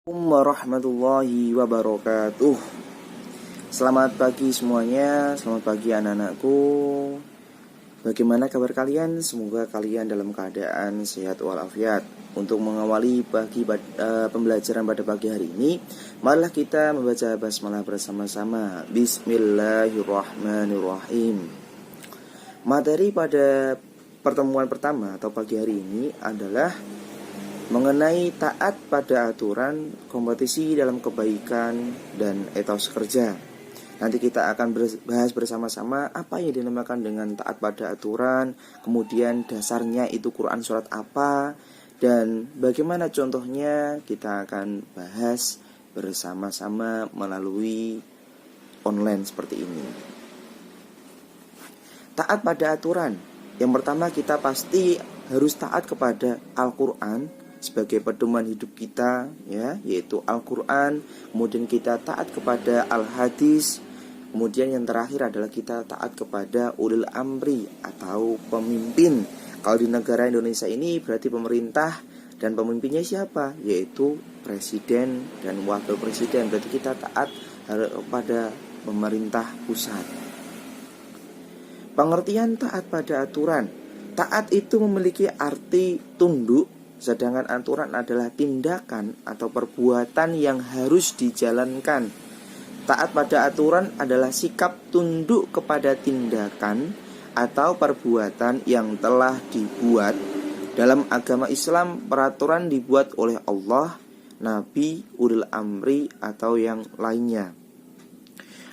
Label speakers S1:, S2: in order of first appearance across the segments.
S1: Warahmatullahi wabarakatuh. Selamat pagi semuanya, selamat pagi anak-anakku. Bagaimana kabar kalian? Semoga kalian dalam keadaan sehat walafiat. Untuk mengawali pembelajaran pada pagi hari ini, marilah kita membaca basmalah bersama-sama. Bismillahirrahmanirrahim. Materi pada pertemuan pertama atau pagi hari ini adalah mengenai taat pada aturan, kompetisi dalam kebaikan, dan etos kerja. Nanti kita akan bahas bersama-sama apa yang dinamakan dengan taat pada aturan, kemudian dasarnya itu Quran surat apa, dan bagaimana contohnya kita akan bahas bersama-sama melalui online seperti ini. Taat pada aturan. Yang pertama kita pasti harus taat kepada Al-Quran sebagai pedoman hidup kita, ya, yaitu Al-Quran. Kemudian kita taat kepada Al-Hadis. Kemudian yang terakhir adalah kita taat kepada ulil amri atau pemimpin. Kalau di negara Indonesia ini berarti pemerintah, dan pemimpinnya siapa? Yaitu presiden dan wakil presiden. Berarti kita taat kepada pemerintah pusat. Pengertian taat pada aturan. Taat itu memiliki arti tunduk, sedangkan aturan adalah tindakan atau perbuatan yang harus dijalankan. Taat pada aturan adalah sikap tunduk kepada tindakan atau perbuatan yang telah dibuat. Dalam agama Islam, peraturan dibuat oleh Allah, Nabi, ulil amri, atau yang lainnya.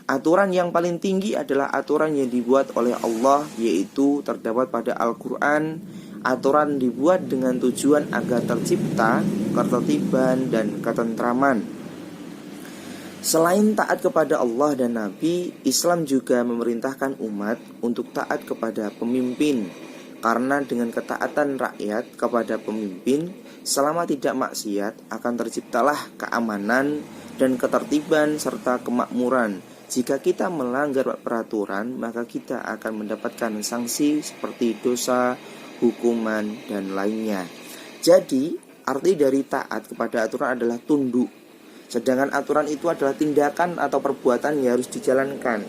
S1: Aturan yang paling tinggi adalah aturan yang dibuat oleh Allah, yaitu terdapat pada Al-Quran. Aturan dibuat dengan tujuan agar tercipta ketertiban dan ketentraman. Selain taat kepada Allah dan Nabi, Islam juga memerintahkan umat untuk taat kepada pemimpin. Karena dengan ketaatan rakyat kepada pemimpin, selama tidak maksiat, akan terciptalah keamanan dan ketertiban serta kemakmuran. Jika kita melanggar peraturan, maka kita akan mendapatkan sanksi seperti dosa, hukuman, dan lainnya. Jadi, arti dari taat kepada aturan adalah tunduk. Sedangkan aturan itu adalah tindakan atau perbuatan yang harus dijalankan.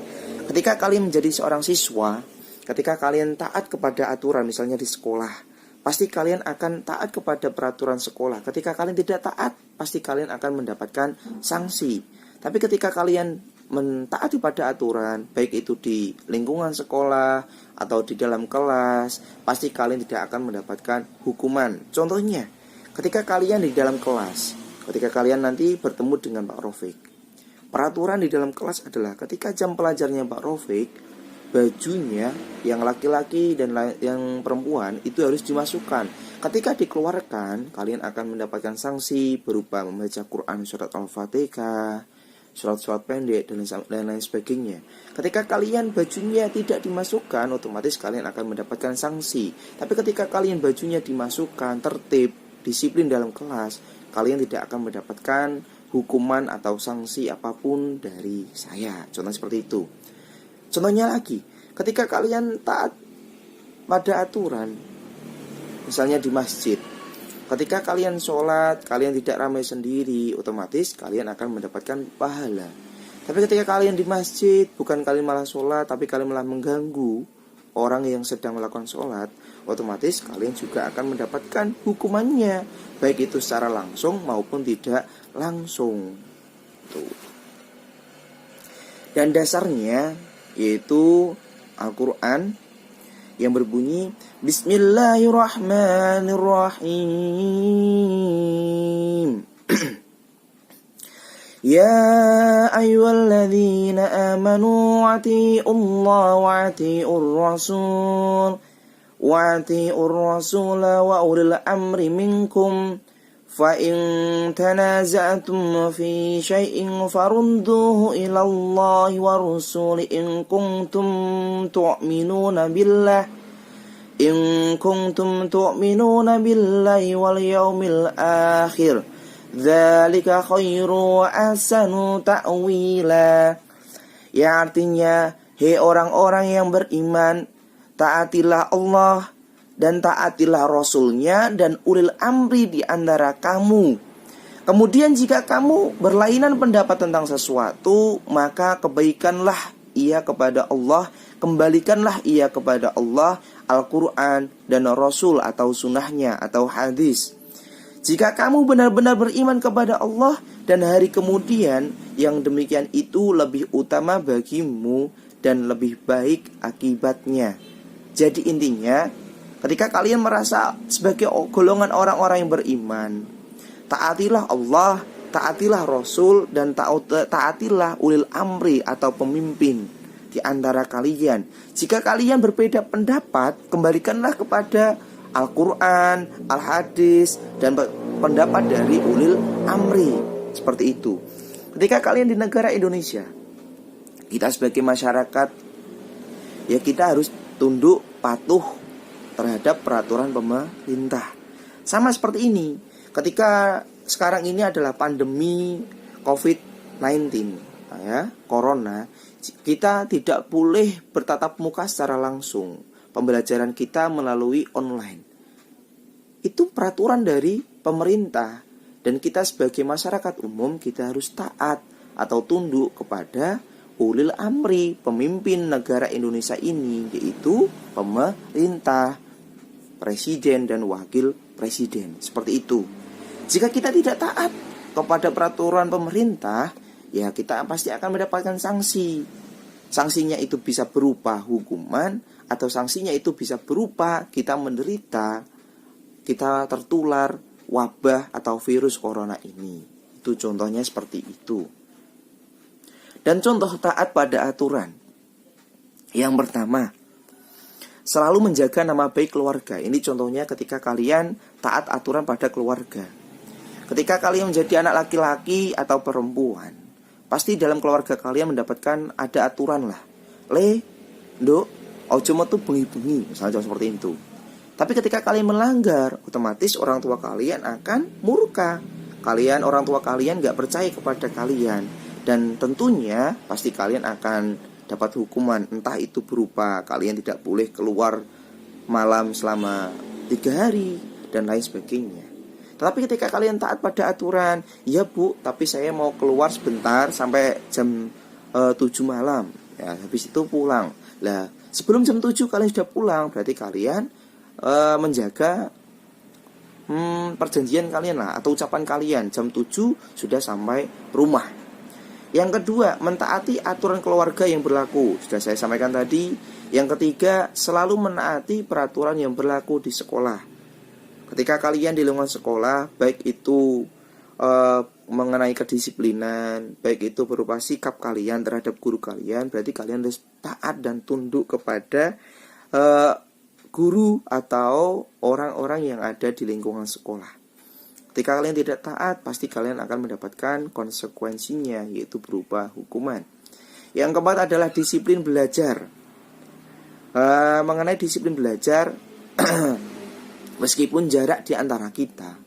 S1: Ketika kalian menjadi seorang siswa, ketika kalian taat kepada aturan, misalnya di sekolah, pasti kalian akan taat kepada peraturan sekolah. Ketika kalian tidak taat, pasti kalian akan mendapatkan sanksi. Tapi ketika kalian mentaati pada aturan, baik itu di lingkungan sekolah atau di dalam kelas, pasti kalian tidak akan mendapatkan hukuman. Contohnya, ketika kalian di dalam kelas, ketika kalian nanti bertemu dengan Pak Rofik, peraturan di dalam kelas adalah ketika jam pelajarnya Pak Rofik, bajunya yang laki-laki dan yang perempuan itu harus dimasukkan. Ketika dikeluarkan, kalian akan mendapatkan sanksi berupa membaca Quran surat Al-Fatihah, surat-surat pendek, dan lain-lain sebagainya. Ketika kalian bajunya tidak dimasukkan, otomatis kalian akan mendapatkan sanksi. Tapi ketika kalian bajunya dimasukkan, tertib, disiplin dalam kelas, kalian tidak akan mendapatkan hukuman atau sanksi apapun dari saya. Contoh seperti itu. Contohnya lagi, ketika kalian taat pada aturan, misalnya di masjid, ketika kalian sholat, kalian tidak ramai sendiri, otomatis kalian akan mendapatkan pahala. Tapi ketika kalian di masjid, bukan kalian malah sholat, tapi kalian malah mengganggu orang yang sedang melakukan sholat, otomatis kalian juga akan mendapatkan hukumannya, baik itu secara langsung maupun tidak langsung. Tuh. Dan dasarnya yaitu Al-Quran yang berbunyi Bismillahirrahmanirrahim. Ya ayyuhalladzina amanu atii'ullaha wa atii'ur rasul wa ulil amri minkum fa in tanaza'tum fi syai'in farudduhu ila Allahi wa rasuli in kuntum tu'minuna billahi wal yawmil akhir dzalika khairu wa ahsanu ta'wila. Ya, artinya, hei orang-orang yang beriman, taatilah Allah dan taatilah Rasulnya dan ulil amri di antara kamu. Kemudian jika kamu berlainan pendapat tentang sesuatu, maka kebaikanlah ia kepada Allah, kembalikanlah ia kepada Allah, Al-Quran dan Rasul atau sunnahnya atau hadis. Jika kamu benar-benar beriman kepada Allah dan hari kemudian, yang demikian itu lebih utama bagimu dan lebih baik akibatnya. Jadi intinya, ketika kalian merasa sebagai golongan orang-orang yang beriman, taatilah Allah, taatilah Rasul, dan taatilah ulil amri atau pemimpin di antara kalian. Jika kalian berbeda pendapat, kembalikanlah kepada Al-Quran, Al-Hadis, dan pendapat dari ulil amri. Seperti itu. Ketika kalian di negara Indonesia, kita sebagai masyarakat, ya kita harus tunduk patuh terhadap peraturan pemerintah. Sama seperti ini. Ketika sekarang ini adalah pandemi COVID-19, ya, corona, kita tidak boleh bertatap muka secara langsung. Pembelajaran kita melalui online. Itu peraturan dari pemerintah. Dan kita sebagai masyarakat umum, kita harus taat atau tunduk kepada ulil amri, pemimpin negara Indonesia ini, yaitu pemerintah, presiden dan wakil presiden. Seperti itu. Jika kita tidak taat kepada peraturan pemerintah, ya kita pasti akan mendapatkan sanksi. Sanksinya itu bisa berupa hukuman, atau sanksinya itu bisa berupa kita menderita, kita tertular wabah atau virus corona ini. Itu contohnya seperti itu. Dan contoh taat pada aturan. Yang pertama, selalu menjaga nama baik keluarga. Ini contohnya ketika kalian taat aturan pada keluarga. Ketika kalian menjadi anak laki-laki atau perempuan, pasti dalam keluarga kalian mendapatkan ada aturan lah. Nduk, ojo metu bengi-bengi, misalnya seperti itu. Tapi ketika kalian melanggar, otomatis orang tua kalian akan murka. Orang tua kalian gak percaya kepada kalian. Dan tentunya pasti kalian akan dapat hukuman. Entah itu berupa kalian tidak boleh keluar malam selama 3 hari dan lain sebagainya. Tetapi ketika kalian taat pada aturan, ya bu, tapi saya mau keluar sebentar sampai jam 7 malam, ya, habis itu pulang. Lah, sebelum jam 7 kalian sudah pulang, berarti kalian menjaga perjanjian kalian lah, atau ucapan kalian, jam 7 sudah sampai rumah. Yang kedua, mentaati aturan keluarga yang berlaku. Sudah saya sampaikan tadi. Yang ketiga, selalu menaati peraturan yang berlaku di sekolah. Ketika kalian di lingkungan sekolah, baik itu mengenai kedisiplinan, baik itu berupa sikap kalian terhadap guru kalian, berarti kalian harus taat dan tunduk kepada guru atau orang-orang yang ada di lingkungan sekolah. Ketika kalian tidak taat, pasti kalian akan mendapatkan konsekuensinya, yaitu berupa hukuman. Yang keempat adalah disiplin belajar. Mengenai disiplin belajar, meskipun jarak di antara kita,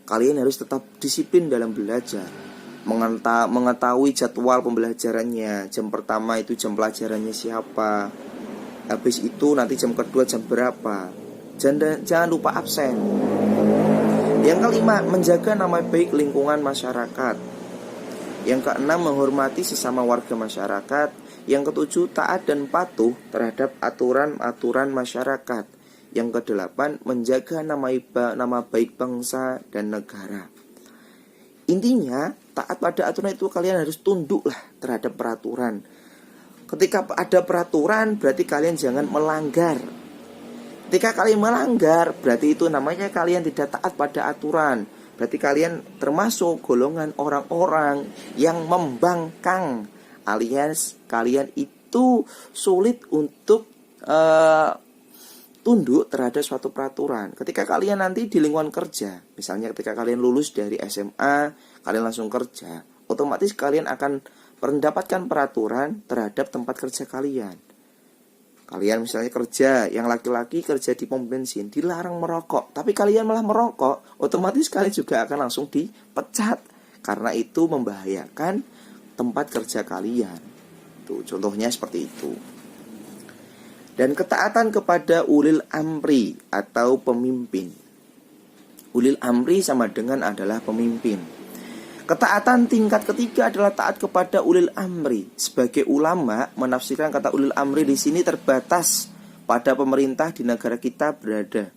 S1: kalian harus tetap disiplin dalam belajar. Mengetahui jadwal pembelajarannya. Jam pertama itu jam pelajarannya siapa, habis itu nanti jam kedua jam berapa. Jangan lupa absen. Yang kelima, menjaga nama baik lingkungan masyarakat. Yang keenam, menghormati sesama warga masyarakat. Yang ketujuh, taat dan patuh terhadap aturan-aturan masyarakat. Yang kedelapan, menjaga nama baik bangsa dan negara. Intinya, taat pada aturan itu kalian harus tunduklah terhadap peraturan. Ketika ada peraturan, berarti kalian jangan melanggar. Ketika kalian melanggar, berarti itu namanya kalian tidak taat pada aturan. Berarti kalian termasuk golongan orang-orang yang membangkang, alias kalian itu sulit untuk tunduk terhadap suatu peraturan. Ketika kalian nanti di lingkungan kerja, misalnya ketika kalian lulus dari SMA, kalian langsung kerja, otomatis kalian akan mendapatkan peraturan terhadap tempat kerja kalian. Kalian misalnya kerja, yang laki-laki kerja di pom bensin, dilarang merokok, tapi kalian malah merokok, otomatis kalian juga akan langsung dipecat. Karena itu membahayakan tempat kerja kalian. Tuh, contohnya seperti itu. Dan ketaatan kepada ulil amri atau pemimpin. Ulil amri sama dengan adalah pemimpin. Ketaatan tingkat ketiga adalah taat kepada ulil amri. Sebagai ulama menafsirkan kata ulil amri di sini terbatas pada pemerintah di negara kita berada.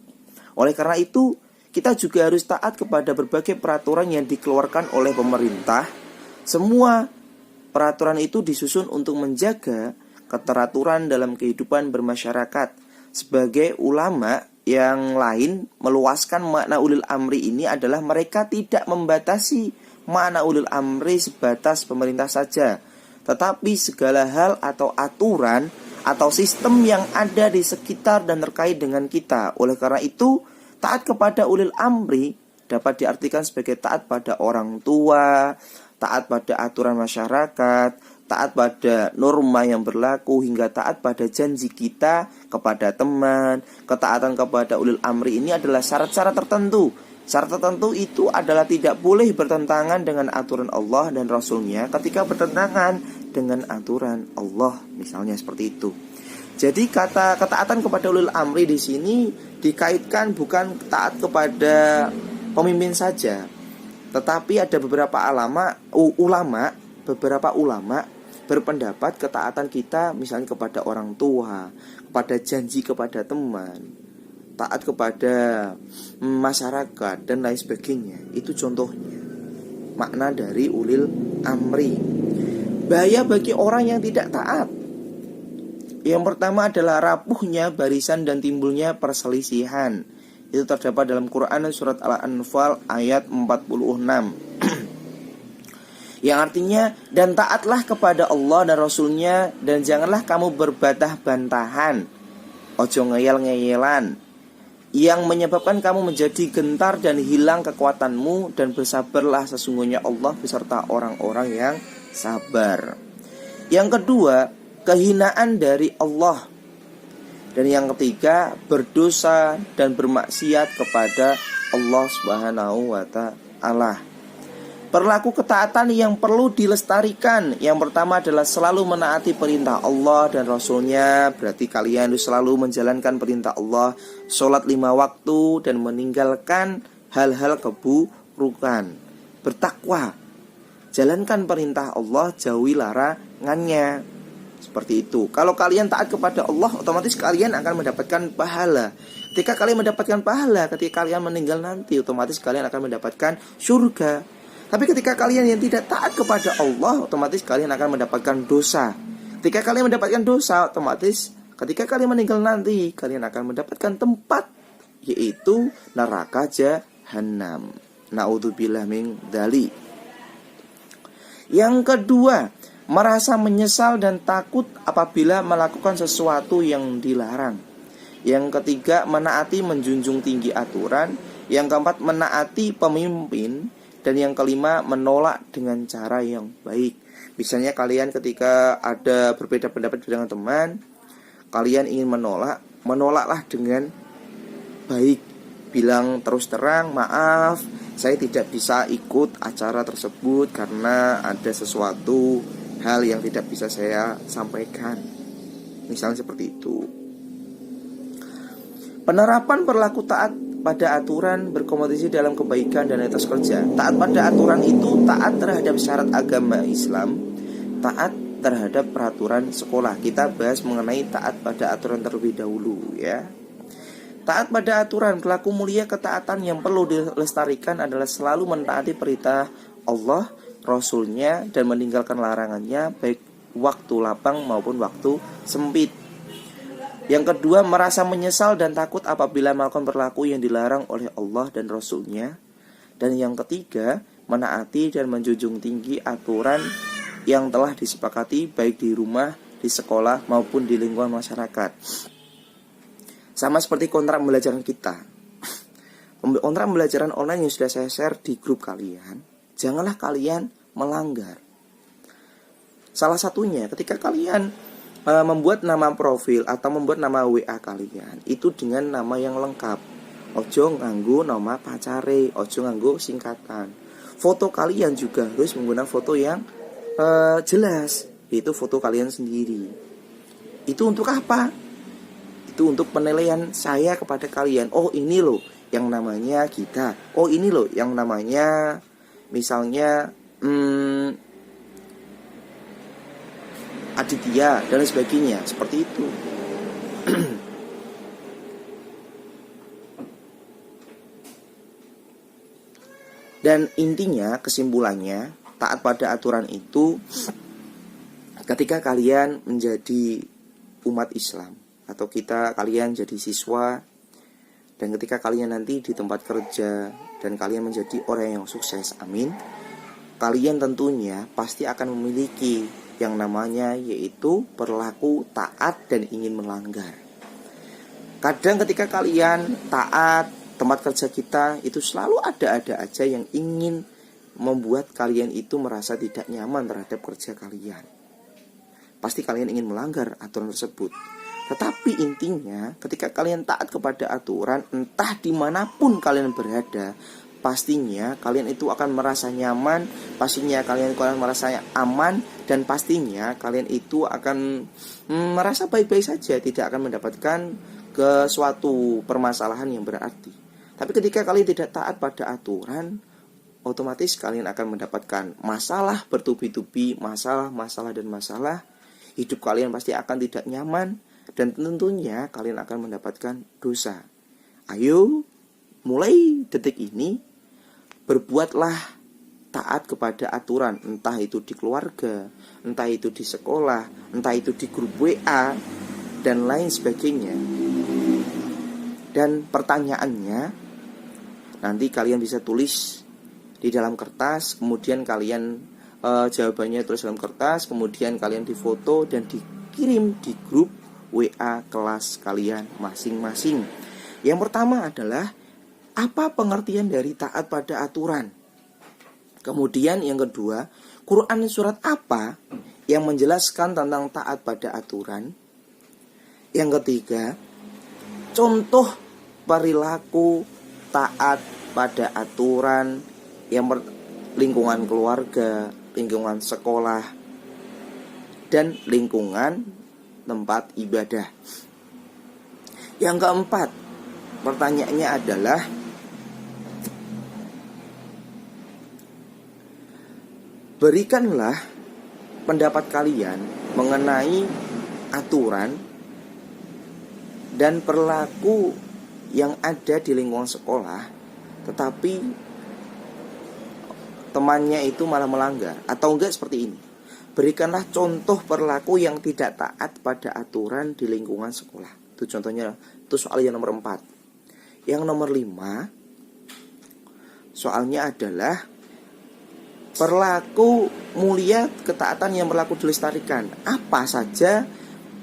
S1: Oleh karena itu, kita juga harus taat kepada berbagai peraturan yang dikeluarkan oleh pemerintah. Semua peraturan itu disusun untuk menjaga keteraturan dalam kehidupan bermasyarakat. Sebagai ulama yang lain meluaskan makna ulil amri ini adalah mereka tidak membatasi makna ulil amri sebatas pemerintah saja, tetapi segala hal atau aturan atau sistem yang ada di sekitar dan terkait dengan kita. Oleh karena itu, taat kepada ulil amri dapat diartikan sebagai taat pada orang tua, taat pada aturan masyarakat, taat pada norma yang berlaku, hingga taat pada janji kita kepada teman. Ketaatan kepada ulil amri ini adalah syarat-syarat tertentu. Syarat tertentu itu adalah tidak boleh bertentangan dengan aturan Allah dan Rasulnya. Ketika bertentangan dengan aturan Allah, misalnya seperti itu. Jadi kata ketaatan kepada ulil amri di sini dikaitkan bukan taat kepada pemimpin saja, tetapi ada beberapa ulama berpendapat ketaatan kita misalnya kepada orang tua, kepada janji kepada teman, taat kepada masyarakat dan lain sebagainya. Itu contohnya makna dari ulil amri. Bahaya bagi orang yang tidak taat. Yang pertama adalah rapuhnya barisan dan timbulnya perselisihan. Itu terdapat dalam Quran surat Al-Anfal ayat 46. Yang artinya, dan taatlah kepada Allah dan Rasulnya, dan janganlah kamu berbantah-bantahan, ojo ngeyel-ngeyelan, yang menyebabkan kamu menjadi gentar dan hilang kekuatanmu, dan bersabarlah, sesungguhnya Allah beserta orang-orang yang sabar. Yang kedua, kehinaan dari Allah. Dan yang ketiga, berdosa dan bermaksiat kepada Allah Subhanahu wa ta'ala. Perilaku ketaatan yang perlu dilestarikan. Yang pertama adalah selalu menaati perintah Allah dan Rasulnya. Berarti kalian harus selalu menjalankan perintah Allah, sholat 5 waktu, dan meninggalkan hal-hal keburukan. Bertakwa, jalankan perintah Allah, jauhi larangannya. Seperti itu. Kalau kalian taat kepada Allah, otomatis kalian akan mendapatkan pahala. Ketika kalian mendapatkan pahala, ketika kalian meninggal nanti, otomatis kalian akan mendapatkan surga. Tapi ketika kalian yang tidak taat kepada Allah, otomatis kalian akan mendapatkan dosa. Ketika kalian mendapatkan dosa, otomatis ketika kalian meninggal nanti, kalian akan mendapatkan tempat, yaitu neraka jahanam. Na'udzubillah min dzalik. Yang kedua, merasa menyesal dan takut apabila melakukan sesuatu yang dilarang. Yang ketiga, menaati menjunjung tinggi aturan. Yang keempat, menaati pemimpin. Dan yang kelima, menolak dengan cara yang baik. Misalnya kalian ketika ada berbeda pendapat dengan teman, kalian ingin menolaklah dengan baik. Bilang terus terang, maaf, saya tidak bisa ikut acara tersebut karena ada sesuatu hal yang tidak bisa saya sampaikan. Misalnya seperti itu. Penerapan perilaku taat pada aturan berkompetisi dalam kebaikan dan etos kerja. Taat pada aturan itu taat terhadap syarat agama Islam, taat terhadap peraturan sekolah. Kita bahas mengenai taat pada aturan terlebih dahulu ya. Taat pada aturan, pelaku mulia ketaatan yang perlu dilestarikan adalah selalu mentaati perintah Allah, Rasulnya, dan meninggalkan larangannya, baik waktu lapang maupun waktu sempit. Yang kedua, merasa menyesal dan takut apabila melakukan perilaku yang dilarang oleh Allah dan Rasulnya. Dan yang ketiga, menaati dan menjunjung tinggi aturan yang telah disepakati baik di rumah, di sekolah, maupun di lingkungan masyarakat. Sama seperti kontrak pembelajaran kita. Kontrak pembelajaran online yang sudah saya share di grup kalian, janganlah kalian melanggar. Salah satunya ketika kalian membuat nama profil atau membuat nama WA kalian itu dengan nama yang lengkap. Ojo nganggo nama pacare, ojo nganggo singkatan. Foto kalian juga harus menggunakan foto yang jelas, yaitu foto kalian sendiri. Itu untuk apa? Itu untuk penilaian saya kepada kalian. Oh, ini loh yang namanya kita. Oh, ini loh yang namanya misalnya Aditya dan lain sebagainya, seperti itu. Dan intinya, kesimpulannya, taat pada aturan itu ketika kalian menjadi umat Islam atau kalian jadi siswa, dan ketika kalian nanti di tempat kerja dan kalian menjadi orang yang sukses, amin, kalian tentunya pasti akan memiliki yang namanya yaitu perilaku taat dan ingin melanggar. Kadang ketika kalian taat, tempat kerja kita itu selalu ada aja yang ingin membuat kalian itu merasa tidak nyaman terhadap kerja kalian. Pasti kalian ingin melanggar aturan tersebut. Tetapi intinya ketika kalian taat kepada aturan, entah dimanapun kalian berada, pastinya kalian itu akan merasa nyaman, pastinya kalian akan merasa aman, dan pastinya kalian itu akan merasa baik-baik saja, tidak akan mendapatkan ke suatu permasalahan yang berarti. Tapi ketika kalian tidak taat pada aturan, otomatis kalian akan mendapatkan masalah bertubi-tubi, masalah. Hidup kalian pasti akan tidak nyaman, dan tentunya kalian akan mendapatkan dosa. Ayo, mulai detik ini, berbuatlah taat kepada aturan, entah itu di keluarga, entah itu di sekolah, entah itu di grup WA, dan lain sebagainya. Dan pertanyaannya nanti kalian bisa tulis di dalam kertas, kemudian kalian jawabannya tulis dalam kertas, kemudian kalian difoto dan dikirim di grup WA kelas kalian masing-masing. Yang pertama adalah apa pengertian dari taat pada aturan. Kemudian yang kedua, Quran surat apa yang menjelaskan tentang taat pada aturan. Yang ketiga, contoh perilaku taat pada aturan yang lingkungan keluarga, lingkungan sekolah, dan lingkungan tempat ibadah. Yang keempat, pertanyaannya adalah berikanlah pendapat kalian mengenai aturan dan perilaku yang ada di lingkungan sekolah, tetapi temannya itu malah melanggar. Atau enggak seperti ini, berikanlah contoh perilaku yang tidak taat pada aturan di lingkungan sekolah. Itu contohnya, itu soal yang nomor 4. Yang nomor 5, soalnya adalah perilaku mulia ketaatan yang berlaku dilestarikan. Apa saja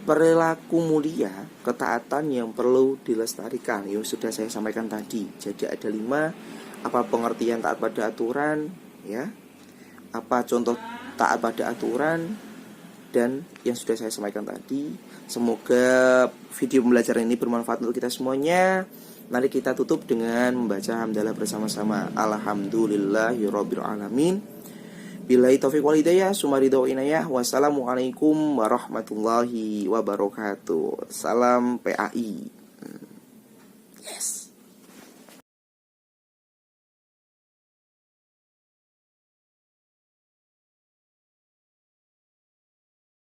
S1: perilaku mulia ketaatan yang perlu dilestarikan? Yang sudah saya sampaikan tadi. Jadi ada 5. Apa pengertian taat pada aturan, ya? Apa contoh taat pada aturan, dan yang sudah saya sampaikan tadi. Semoga video pembelajaran ini bermanfaat untuk kita semuanya. Mari kita tutup dengan membaca hamdalah bersama-sama. Alhamdulillahirabbil alamin. Billahi taufiq wal hidayah, sumaridho inayah. Wassalamualaikum warahmatullahi wabarakatuh. Salam PAI. Yes.